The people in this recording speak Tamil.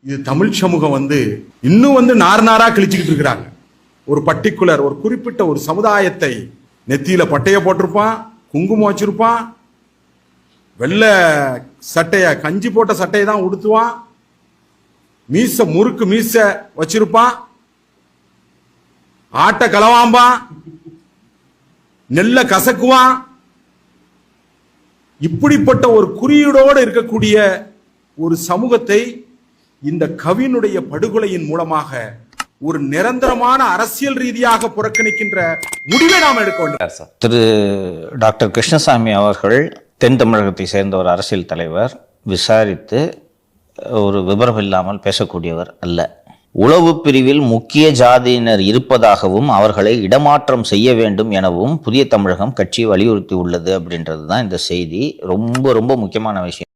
இது தமிழ் சமூகம் இன்னும் நார் நாரா கிழிச்சுக்கிட்டு இருக்கிறாங்க. ஒரு பர்டிகுலர் ஒரு குறிப்பிட்ட ஒரு சமுதாயத்தை நெத்தியில பட்டைய போட்டிருப்பான், குங்குமம் வச்சிருப்பான், வெள்ளை சட்டைய கஞ்சி போட்ட சட்டையை தான் உடுத்துவான், மீச முறுக்கு மீச வச்சிருப்பான், ஆட்ட கலவாம்பான், நெல்ல கசக்குவான். இப்படிப்பட்ட ஒரு குறியீடோடு இருக்கக்கூடிய ஒரு சமூகத்தை இந்த கவினுடைய படுகொலையின் மூலமாக ஒரு நிரந்தரமான அரசியல் ரீதியாக புறக்கணிக்கின்ற முடிவை நாம் எடுக்க வேண்டும். திரு டாக்டர் கிருஷ்ணசாமி அவர்கள் தென் தமிழகத்தை சேர்ந்த ஒரு அரசியல் தலைவர், விசாரித்து ஒரு விபரம் இல்லாமல் பேசக்கூடியவர் அல்ல. உளவு பிரிவில் முக்கிய ஜாதியினர் இருப்பதாகவும் அவர்களை இடமாற்றம் செய்ய வேண்டும் எனவும் புதிய தமிழகம் கட்சி வலியுறுத்தி உள்ளது அப்படின்றது தான் இந்த செய்தி. ரொம்ப ரொம்ப முக்கியமான விஷயம்.